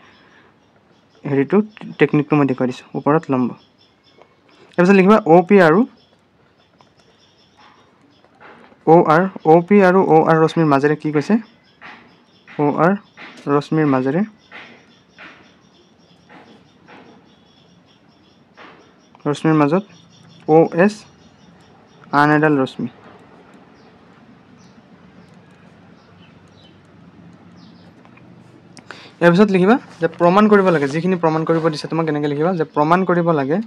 হেৰিটো টেকনিকটো মই দেখুৱাই দিছোঁ ওপৰত লম্ব তাৰপিছত লিখিবা অ' পি আৰু অ' আৰ ৰশ্মিৰ মাজেৰে কি কৈছে অ' আৰ ৰশ্মিৰ মাজেৰে ৰশ্মিৰ মাজত অ' এছ আন এডাল ৰশ্মি ইয়াৰ পিছত লিখিবা যে প্ৰমাণ কৰিব লাগে যিখিনি প্ৰমাণ কৰিব দিছে তোমাক কেনেকৈ লিখিবা যে প্ৰমাণ কৰিব লাগে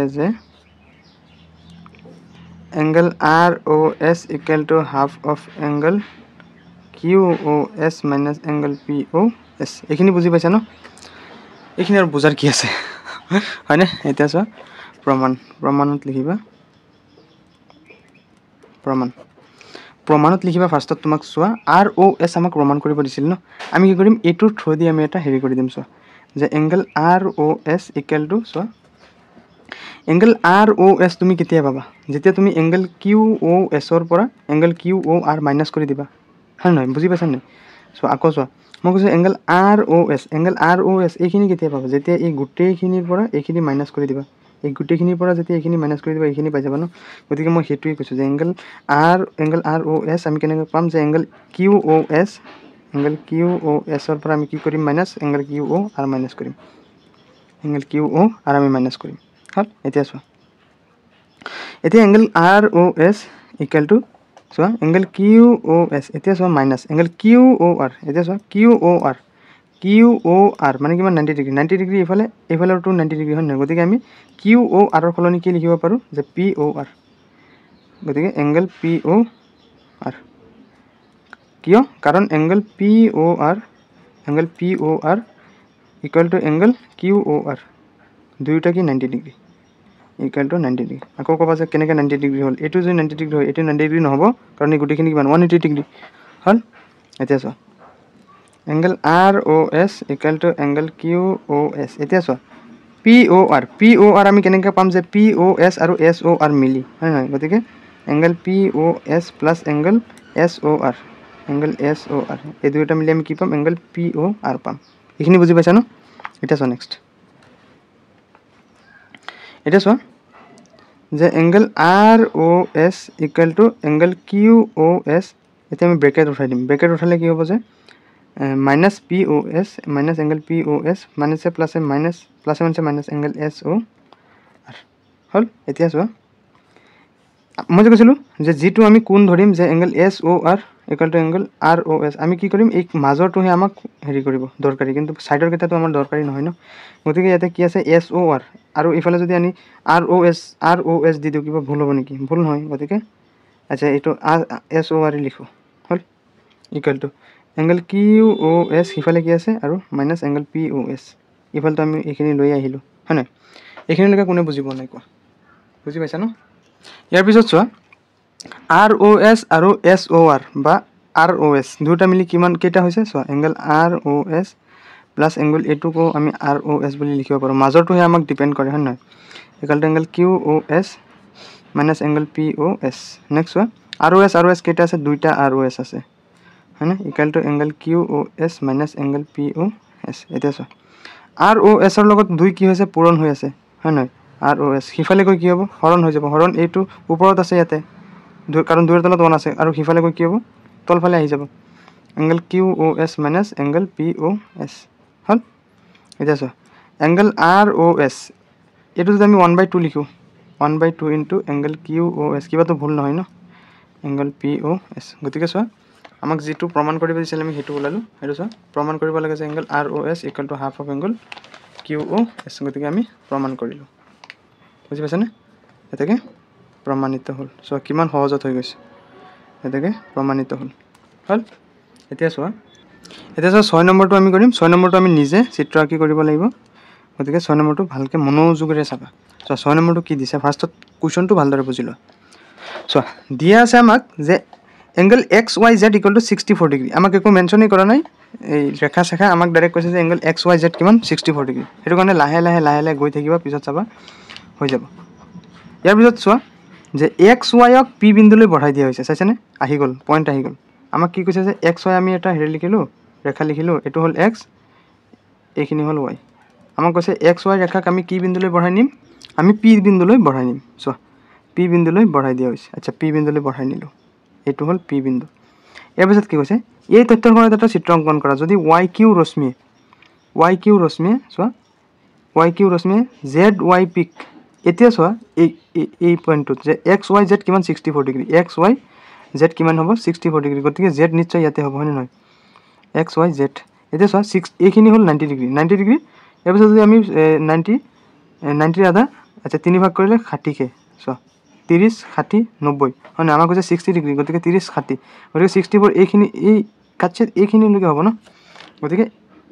যে angle R O' S equal to half of angle Q O' S minus angle P O' S এইখিনি বুজি পাইছা ন এইখিনি আৰু বুজাৰ কি আছে হয়নে এতিয়া চোৱা প্ৰমাণত লিখিবা প্ৰমাণত লিখিবা ফাৰ্ষ্টত তোমাক চোৱা আৰ অ' এছ আমাক প্ৰমাণ কৰিব দিছিল ন আমি কি কৰিম এইটোৰ থ্ৰু দি আমি এটা হেৰি কৰি দিম চোৱা যে angle R O' S equal two চোৱা এংগল আৰ অ' এছ তুমি কেতিয়া পাবা যেতিয়া তুমি এংগল কিউ অ' এছৰ পৰা angle Q O' R minus কৰি দিবা হয় নহয় বুজি পাইছা নাই চোৱা আকৌ চোৱা মই কৈছোঁ এংগল আৰ অ' এছ এইখিনি কেতিয়া পাবা যেতিয়া এই গোটেইখিনিৰ পৰা এইখিনি মাইনাছ কৰি দিবা এই গোটেইখিনিৰ পৰা যেতিয়া এইখিনি মাইনাছ কৰি দিবা এইখিনি পাই যাবা ন গতিকে মই সেইটোৱে কৈছোঁ যে এংগল আৰ অ' এছ আমি কেনেকৈ পাম যে এংগল কিউ অ' এছৰ পৰা আমি কি কৰিম minus angle Q O' R minus কৰিম এংগল কিউ অ' আৰ আমি মাইনাছ কৰিম হ'ল এতিয়া চোৱা এতিয়া angle R O' S equal two চোৱা এংগল কিউ অ' এছ এতিয়া চোৱা minus angle Q O' R এতিয়া চোৱা কিউ অ' আৰ মানে কিমান 90 ডিগ্ৰী এইফালে টু 90 ডিগ্ৰী হয় নহয় গতিকে আমি কিউ অ' আৰৰ সলনি কি লিখিব পাৰোঁ যে পি অ' আৰ গতিকে এংগল পি অ' আৰ কিয় কাৰণ angle P O' R equal to angle Q O' R দুয়োটা কি 90 ডিগ্ৰী ইকুৱেল টু 90 ডিগ্ৰী আকৌ ক'বা যে কেনেকৈ 90 ডিগ্ৰী হ'ল এইটো যদি 90 ডিগ্ৰী হয় এইটো 90 ডিগ্ৰী নহ'ব কাৰণ এই গোটেইখিনি কিমান 180 ডিগ্ৰী হ'ল এতিয়া চোৱা angle R O' S equal to angle Q O' S এতিয়া চোৱা পি অ' আৰ আমি কেনেকৈ পাম যে পি অ' এছ আৰু এছ অ' আৰ মিলি হয় নহয় গতিকে angle P O' S plus angle S O' R এই দুয়োটা মিলি আমি কি পাম এংগল পি অ' আৰ পাম এইখিনি বুজি পাইছা ন এতিয়া চোৱা নেক্সট এতিয়া চোৱা যে angle R O' S equal to angle Q O' S এতিয়া আমি ব্ৰেকেট উঠাই দিম ব্ৰেকেট উঠালে কি হ'ব যে minus P O' S minus angle P O' S মাইনাছে প্লাছে minus angle S O' R হ'ল এতিয়া চোৱা মই যে কৈছিলোঁ যে যিটো আমি কোন ধৰিম যে angle S O' R equal to angle R O' S আমি কি কৰিম এই মাজৰটোহে আমাক হেৰি কৰিব দৰকাৰী কিন্তু ছাইডৰ কেইটাটো আমাৰ দৰকাৰী নহয় ন গতিকে ইয়াতে কি আছে এছ অ' আৰ আৰু ইফালে যদি আমি আৰ অ' এছ দি দিওঁ কিবা ভুল হ'ব নেকি ভুল নহয় গতিকে আচ্ছা এইটো এছ অ' আৰ লিখোঁ হ'ল equal to angle Q O' S সিফালে কি আছে আৰু minus angle P O' S ইফালেতো আমি এইখিনি লৈ আহিলোঁ হয় নাই এইখিনিলৈকে কোনে বুজি পোৱা নাই কোৱা বুজি পাইছা ন ইয়াৰ পিছত চোৱা আৰ অ' এছ আৰু এছ অ' আৰ বা আৰ অ' এছ দুয়োটা মিলি কিমান কেইটা হৈছে চোৱা angle R O' S plus angle এইটোকো আমি আৰ অ' এছ বুলি লিখিব পাৰোঁ মাজৰটোহে আমাক ডিপেণ্ড কৰে হয় নহয় equal to angle Q O' S minus angle P O' S next চোৱা আৰ অ' এছ কেইটা আছে দুইটা আৰ অ' এছ আছে হয়নে equal to angle Q O' S minus angle P O' S এতিয়া চোৱা আৰ অ' এছৰ লগত দুই কি হৈছে পূৰণ হৈ আছে হয় নহয় আৰ অ' এছ সিফালে গৈ কি হ'ব হৰণ হৈ যাব হৰণ এইটো ওপৰত আছে ইয়াতে কাৰণ দুইৰ তলত 1 আছে আৰু সিফালে গৈ কি হ'ব তলফালে আহি যাব angle Q O' S minus angle P O' S হ'ল এতিয়া চোৱা এংগল আৰ অ' এছ এইটো যদি আমি 1/2 লিখোঁ 1/2 into angle Q O' S কিবাটো ভুল নহয় ন এংগল পি অ' এছ গতিকে চোৱা আমাক যিটো প্ৰমাণ কৰিব দিছিলে আমি সেইটো ওলালোঁ সেইটো চোৱা প্ৰমাণ কৰিব লাগে যে angle R O' S equal to half of angle Q O' S গতিকে আমি প্ৰমাণ কৰিলোঁ বুজি পাইছেনে এতেকে প্ৰমাণিত হ'ল চোৱা কিমান সহজত হৈ গৈছে এতেকে প্ৰমাণিত হ'ল এতিয়া চোৱা 6 নম্বৰটো আমি কৰিম 6 নম্বৰটো আমি নিজে চিত্ৰ আঁকি কৰিব লাগিব গতিকে 6 নম্বৰটো ভালকৈ মনোযোগেৰে চাবা চোৱা 6 নম্বৰটো কি দিছে ফাৰ্ষ্টত কুৱেশ্যনটো ভালদৰে বুজি লোৱা চোৱা দিয়া আছে আমাক যে angle x Y Z equal two 64 degree আমাক একো মেনশ্যনেই কৰা নাই এই ৰেখা চেখা আমাক ডাইৰেক্ট কৈছে যে এংগল এক্স ৱাই জেড কিমান 64 ডিগ্ৰী সেইটো কাৰণে লাহে লাহে গৈ থাকিবা পিছত চাবা হৈ যাব ইয়াৰ পিছত চোৱা যে এক্স ৱাইক পি বিন্দুলৈ বঢ়াই দিয়া হৈছে চাইছেনে আহি গ'ল পইণ্ট আহি গ'ল আমাক কি কৈছে যে এক্স ৱাই আমি এটা হেৰি লিখিলোঁ ৰেখা লিখিলোঁ এইটো হ'ল এক্স এইখিনি হ'ল ৱাই আমাক কৈছে এক্স ৱাই ৰেখাক আমি কি বিন্দুলৈ বঢ়াই নিম আমি পি বিন্দুলৈ বঢ়াই নিম চোৱা পি বিন্দুলৈ বঢ়াই দিয়া হৈছে আচ্ছা পি বিন্দুলৈ বঢ়াই নিলোঁ এইটো হ'ল পি বিন্দু ইয়াৰ পিছত কি কৈছে এই তথ্যৰ সহায়ত এটা চিত্ৰ অংকন কৰা যদি ৱাই কিউ ৰশ্মিয়ে চোৱা ৱাই কিউ ৰশ্মিয়ে জেড ৱাই পিক এতিয়া চোৱা এই পইণ্টটোত যে এক্স ৱাই জেড কিমান 64 ডিগ্ৰী এক্স ৱাই জেড কিমান হ'ব 64 ডিগ্ৰী গতিকে জেড নিশ্চয় ইয়াতে হ'ব হয়নে নহয় এক্স ৱাই জেড এতিয়া চোৱা এইখিনি হ'ল 90 ডিগ্ৰী ইয়াৰ পিছত যদি আমি 90 আধা আচ্ছা 3 ভাগ কৰিলে 60কে চোৱা 30 60 90 হয় নহয় আমাক কৈছে 60 ডিগ্ৰী গতিকে 30 60 গতিকে 64 এইখিনি এই কাটছে এইখিনিলৈকে হ'ব ন গতিকে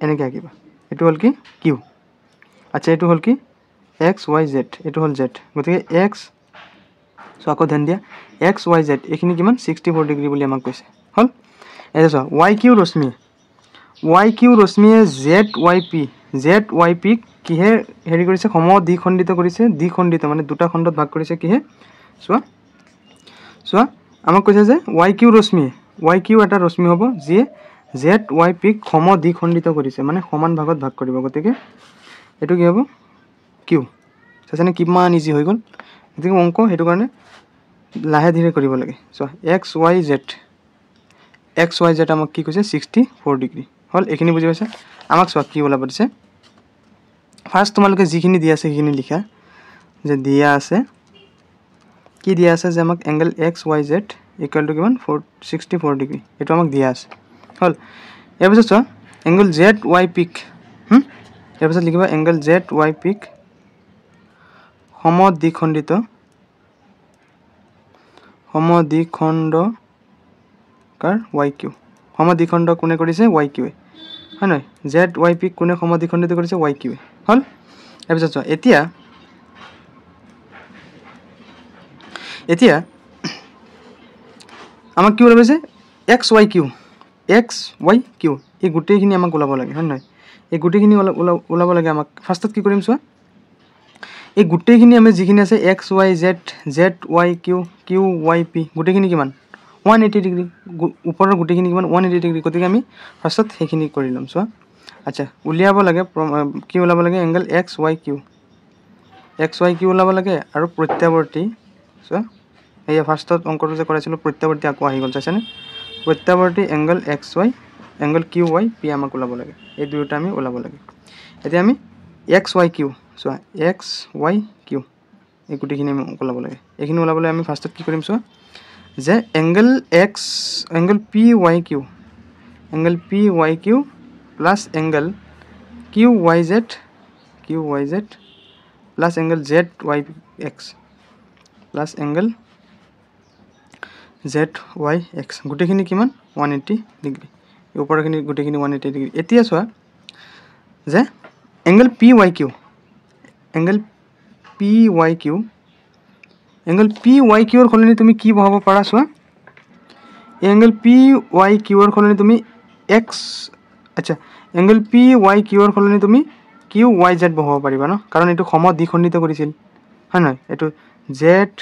এনেকৈ আঁকিবা এইটো হ'ল কি কিউ আচ্ছা এইটো হ'ল কি এক্স ৱাই জেড এইটো হ'ল জেড গতিকে এক্স চ' আকৌ ধ্যান দিয়া এক্স ৱাই জেড এইখিনি কিমান 64 ডিগ্ৰী বুলি আমাক কৈছে হ'ল এতিয়া চোৱা ৱাই কিউ ৰশ্মিয়ে জেড ৱাই পিক কিহে হেৰি কৰিছে দ্বিখণ্ডিত কৰিছে দ্বিখণ্ডিত মানে দুটা খণ্ডত ভাগ কৰিছে কিহে চোৱা আমাক কৈছে যে ৱাই কিউ এটা ৰশ্মি হ'ব যিয়ে জেড ৱাই পিক দ্বিখণ্ডিত কৰিছে মানে সমান ভাগত ভাগ কৰিব গতিকে এইটো কি হ'ব কিউ চাইছেনে কিমান ইজি হৈ গ'ল গতিকে অংক সেইটো কাৰণে লাহে ধীৰে কৰিব লাগে চোৱা এক্স ৱাই জেড আমাক কি কৈছে 64 ডিগ্ৰী হ'ল এইখিনি বুজি পাইছে আমাক চোৱা কি ওলাব দিছে ফাৰ্ষ্ট তোমালোকে যিখিনি দিয়া আছে সেইখিনি লিখা যে দিয়া আছে কি দিয়া আছে যে আমাক angle x Y Z equal to কিমান 64 ডিগ্ৰী এইটো আমাক দিয়া আছে হ'ল ইয়াৰ পিছত চোৱা এংগল জেড ৱাই পিক ইয়াৰ পিছত লিখিবা এংগল জেড ৱাই পিক সমদ্বিখণ্ডকাৰ ৱাই কিউ সমদ্বিখণ্ড কোনে কৰিছে ৱাই কিউৱে হয় নহয় জেড ৱাই পিক কোনে সমদ্বিখণ্ডিত কৰিছে ৱাই কিউৱে হ'ল তাৰপিছত চোৱা এতিয়া আমাক কি ওলাইছে এক্স ৱাই কিউ এই গোটেইখিনি আমাক ওলাব লাগে হয় নহয় এই গোটেইখিনি ওলাব লাগে আমাক ফাৰ্ষ্টত কি কৰিম চোৱা এই গোটেইখিনি আমি যিখিনি আছে X Y Z Y Q Y P গোটেইখিনি কিমান 180 ডিগ্ৰী ওপৰৰ গোটেইখিনি কিমান 180 ডিগ্ৰী গতিকে আমি ফাৰ্ষ্টত সেইখিনি কৰি ল'ম চোৱা আচ্ছা উলিয়াব লাগে কি ওলাব লাগে এংগল এক্স ৱাই কিউ ওলাব লাগে আৰু প্ৰত্যাৱৰ্তী চোৱা এয়া ফাৰ্ষ্টত অংকটো যে কৰাইছিলোঁ প্ৰত্যাৱৰ্তী আকৌ আহি গ'ল চাইছেনে প্ৰত্যাৱৰ্তী angle angle Q Y P আমাক ওলাব লাগে এই দুয়োটা আমি ওলাব লাগে এতিয়া আমি এক্স ৱাই কিউ চোৱা এক্স ৱাই কিউ এই গোটেইখিনি আমি ওলাব লাগে এইখিনি ওলাবলৈ আমি ফাৰ্ষ্টত কি কৰিম চোৱা যে angle P Y Q plus angle Q Y Z plus angle Z Y X plus angle Z Y X গোটেইখিনি কিমান 180 ডিগ্ৰী এই ওপৰখিনি গোটেইখিনি 180 ডিগ্ৰী এতিয়া চোৱা যে এংগল পি ৱাই কিউৰ সলনি তুমি কি বহাব পাৰা চোৱা এই এংগল পি ৱাই কিউৰ সলনি তুমি এক্স আচ্ছা এংগল পি ৱাই কিউৰ সলনি তুমি কিউ ৱাই জেড বহাব পাৰিবা ন, কাৰণ এইটো সম দ্বিখণ্ডিত কৰিছিল হয় নহয়। এইটো জেড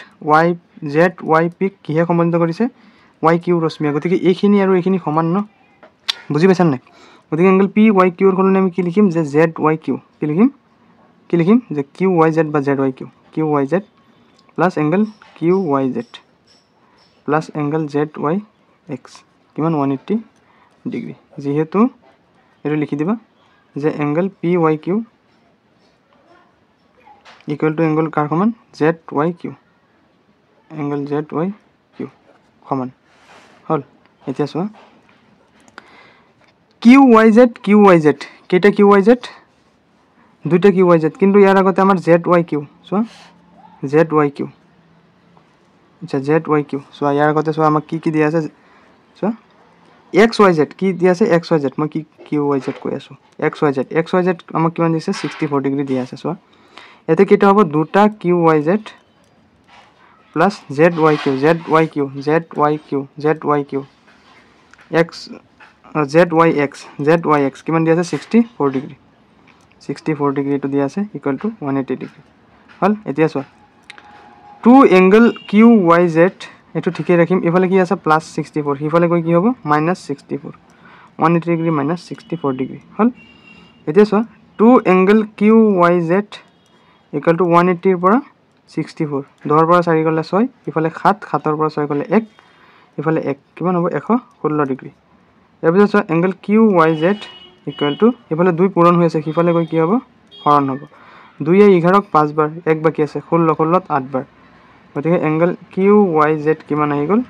ৱাই পিক কিহে সম্বন্ধিত কৰিছে, ৱাই কিউ ৰশ্মিয়ে। গতিকে এইখিনি আৰু এইখিনি সমান ন, বুজি পাইছা নাই। গতিকে এংগল পি ৱাই কিউৰ সলনি আমি কি লিখিম যে জেড ৱাই কিউ, কি লিখিম যে কিউ ৱাই জেড বা Z Y Q Y Z plus angle Q Y Z plus angle Z Y X কিমান 180 ডিগ্ৰী। যিহেতু এইটো লিখি দিবা যে angle P Y Q equal to angle কাৰ সমান, Z Y Q, angle Z Y Q সমান হ'ল। এতিয়া চোৱা কিউ ৱাই জেড কেইটা কিউ ৱাই জেড, দুইটা কিউ ৱাই জেড, কিন্তু ইয়াৰ আগতে আমাৰ জেড ৱাই কিউ চোৱা, জেড ৱাই কিউ আচ্ছা জেড ৱাই কিউ চোৱা, ইয়াৰ আগতে চোৱা আমাক কি দিয়া আছে চোৱা, এক্স ৱাই জেড কি দিয়া আছে, এক্স ৱাই জেড, মই কি কিউ ৱাই জেড কৈ আছোঁ, এক্স ৱাই জেড আমাক কিমান দিছে 64 ডিগ্ৰী দিয়া আছে। চোৱা ইয়াতে কেইটা হ'ব, দুটা Q Y Z plus Z Y Q X Z Y X কিমান দিয়া আছে 64 ডিগ্ৰী, 64 ডিগ্ৰী এইটো দিয়া আছে ইকুৱেল টু 180 ডিগ্ৰী হ'ল। এতিয়া চোৱা two angle Q Y Z এইটো ঠিকেই ৰাখিম, এইফালে কি আছে প্লাছ 64, সিফালে গৈ কি হ'ব মাইনাছ 64, 180 ডিগ্ৰী মাইনাছ 64 ডিগ্ৰী হ'ল। এতিয়া চোৱা two angle Q Y Z equal to 180ৰ পৰা 64, 10ৰ পৰা 4 গ'লে 6, ইফালে 7, 7ৰ পৰা 6 গ'লে 1, ইফালে 1 কিমান হ'ব 116 ডিগ্ৰী। তাৰপিছত চোৱা angle Q Y Z equal to ইফালে 2 পূৰণ হৈ আছে, সিফালে গৈ কি হ'ব হৰণ হ'ব, 2য়ে 11ক 5 বাৰ, 1 বাকী আছে 16, 16ত 8 বাৰ, গতিকে এংগল কিউ ৱাই জেড কিমান আহি গ'ল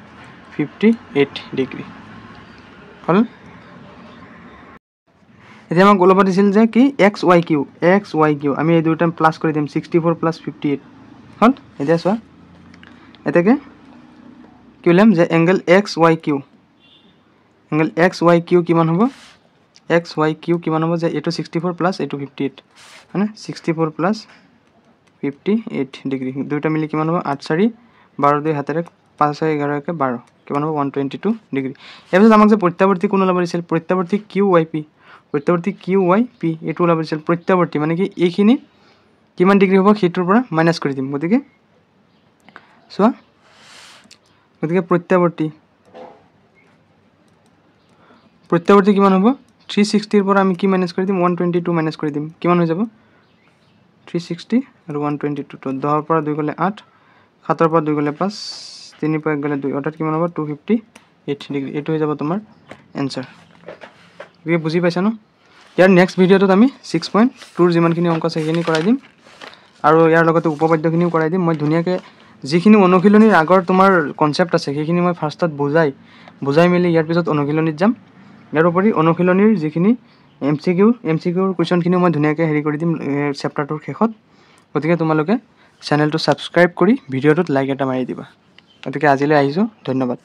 58 ডিগ্ৰী হ'ল। এতিয়া আমাক ওলাব দিছিল যে কি এক্স ৱাই কিউ আমি এই দুটা প্লাছ কৰি দিম 64 প্লাছ 58 হ'ল। এতিয়া চোৱা এতেকে কি উলিয়াম যে এংগল এক্স ৱাই কিউ কিমান হ'ব, যে এইটো 64 প্লাছ এইটো 58 হয়নে, 64 প্লাছ 58 ডিগ্ৰী, দুইটা মিলি কিমান হ'ব 8 4 12 2 হাতেৰে 5 6 11 12 কিমান হ'ব 122 ডিগ্ৰী। ইয়াৰ পিছত আমাক যে প্ৰত্যাৱৰ্তী কোণ ওলাব দিছিল, প্ৰত্যাৱৰ্তী কিউ ৱাই পি এইটো ওলাব দিছিল। প্ৰত্যাৱৰ্তী মানে কি এইখিনি কিমান ডিগ্ৰী হ'ব সেইটোৰ পৰা মাইনাছ কৰি দিম, গতিকে চোৱা প্ৰত্যাৱৰ্তী কিমান হ'ব 360ৰ পৰা আমি কি মাইনাছ কৰি দিম 122 মাইনাছ কৰি দিম, কিমান হৈ যাব 360 আৰু 122, 10ৰ পৰা 2 গ'লে 8, 7ৰ পৰা 2 গ'লে 5, 3 পৰা 1 গ'লে 2, অৰ্থাৎ কিমান হ'ব 258 ডিগ্ৰী। এইটো হৈ যাব তোমাৰ এনচাৰ। গতিকে বুজি পাইছা ন। ইয়াৰ নেক্সট ভিডিঅ'টোত আমি 6.2ৰ যিমানখিনি অংক আছে সেইখিনি কৰাই দিম আৰু ইয়াৰ লগতে উপপাদ্যখিনিও কৰাই দিম। মই ধুনীয়াকৈ যিখিনি অনুশীলনীৰ আগৰ তোমাৰ কনচেপ্ট আছে সেইখিনি মই ফাৰ্ষ্টত বুজাই মেলি ইয়াৰ পিছত অনুশীলনীত যাম। ইয়াৰ উপৰি অনুশীলনীৰ যিখিনি এম চি কিউৰ কুৱেশ্যনখিনিও মই ধুনীয়াকৈ কৰি দিম চেপ্টাৰটোৰ শেষত। গতিকে তোমালোকে চেনেলটো ছাবস্ক্ৰাইব কৰি ভিডিঅ'টোত লাইক এটা মাৰি দিবা। গতিকে আজিলৈ আহিছোঁ, ধন্যবাদ।